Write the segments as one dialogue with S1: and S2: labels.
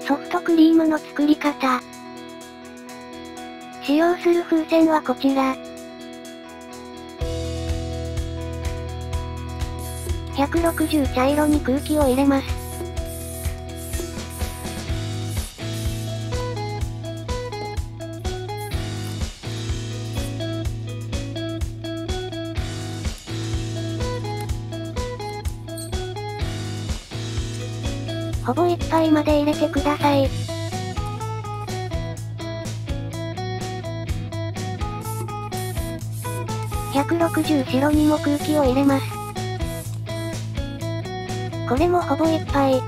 S1: ソフトクリームの作り方。使用する風船はこちら。160茶色に空気を入れます。ほぼ1杯まで入れてください。160白にも空気を入れます。これもほぼ1杯。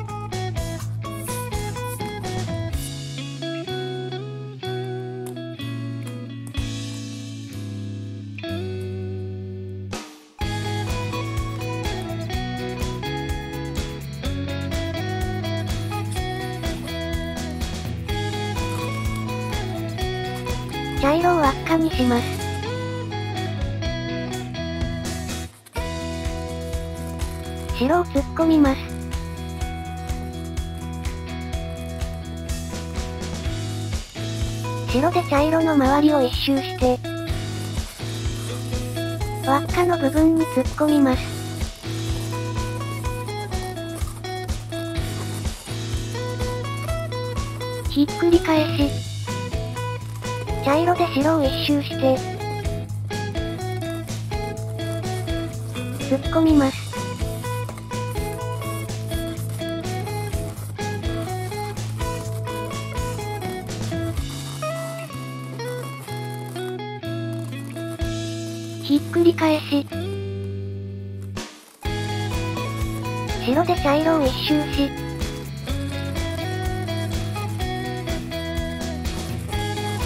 S1: 茶色を輪っかにします。白を突っ込みます。白で茶色の周りを一周して、輪っかの部分に突っ込みます。ひっくり返し、茶色で白を一周して、突っ込みます。ひっくり返し、白で茶色を一周し、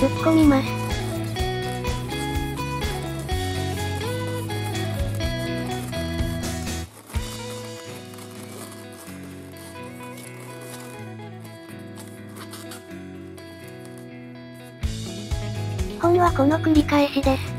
S1: 突っ込みます。基本はこの繰り返しです。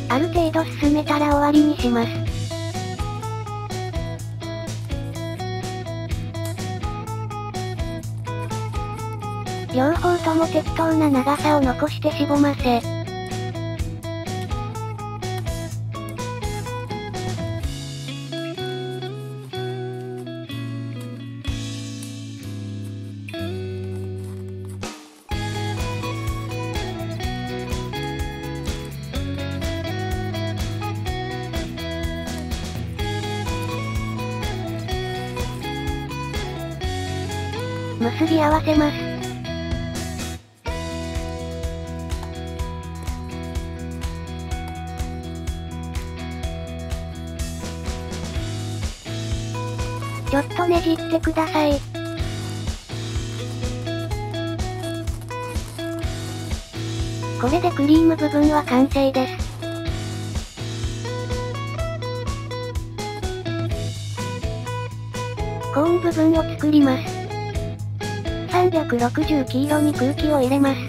S1: ある程度進めたら終わりにします。両方とも適当な長さを残してしぼませ。結び合わせます。ちょっとねじってください。これでクリーム部分は完成です。コーン部分を作ります。360黄色に空気を入れます。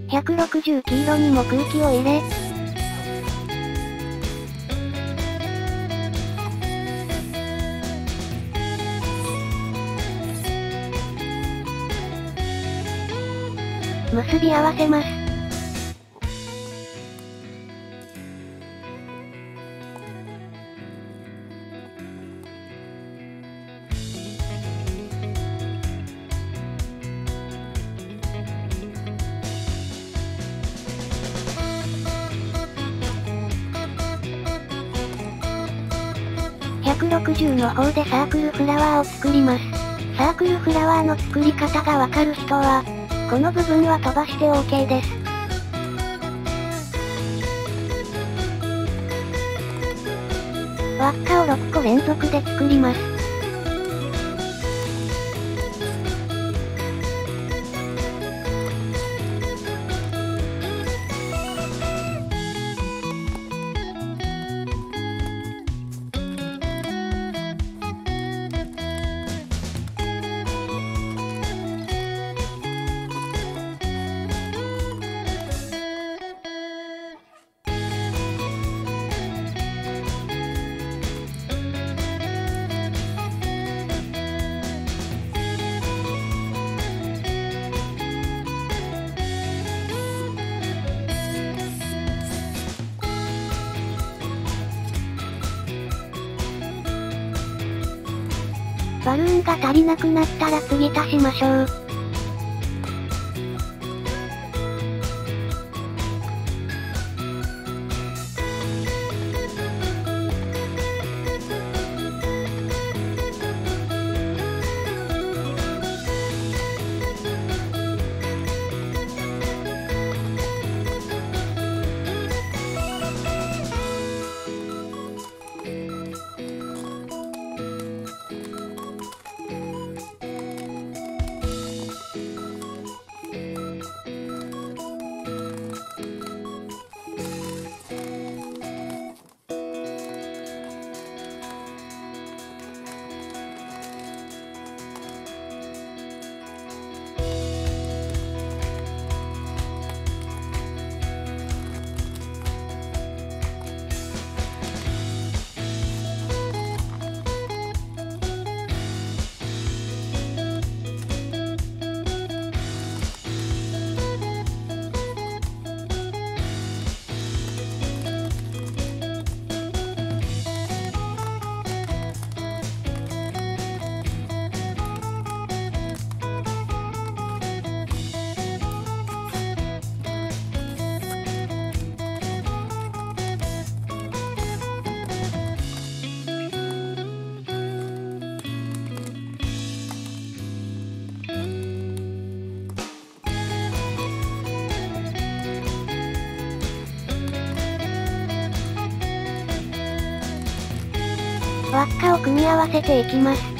S1: 160黄色にも空気を入れ、結び合わせます。160の方でサークルフラワーを作ります。サークルフラワーの作り方がわかる人は、この部分は飛ばして OK です。輪っかを6個連続で作ります。バルーンが足りなくなったら次足しましょう。輪っかを組み合わせていきます。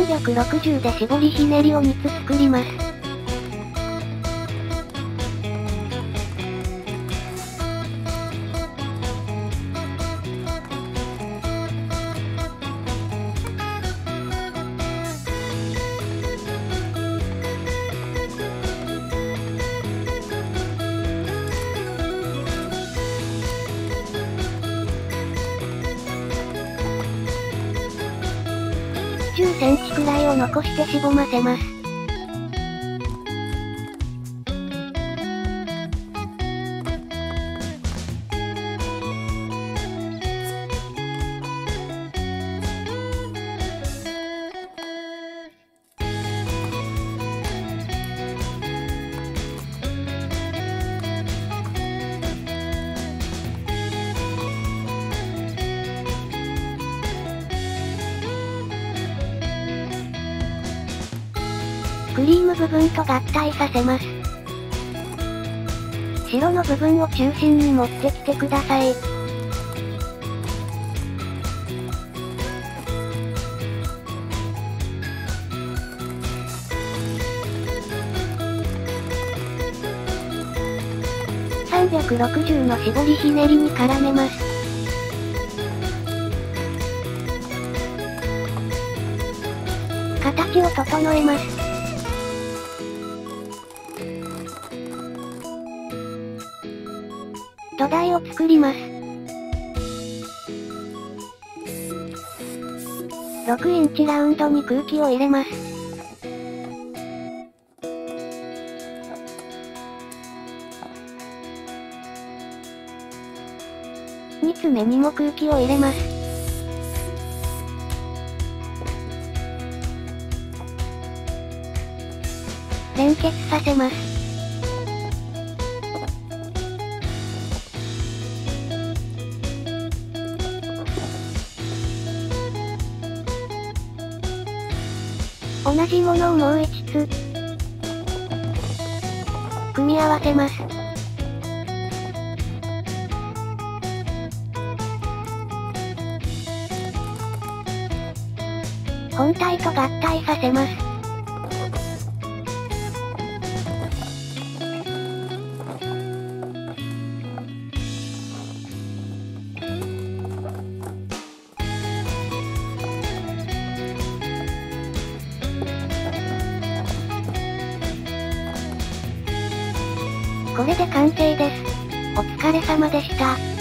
S1: 360で絞りひねりを3つ作ります。10センチくらいを残してしぼませます。クリーム部分と合体させます。白の部分を中心に持ってきてください。360の絞りひねりに絡めます。形を整えます。土台を作ります。6インチラウンドに空気を入れます。2つ目にも空気を入れます。連結させます。同じものをもう1つ組み合わせます。本体と合体させます。これで完成です。お疲れ様でした。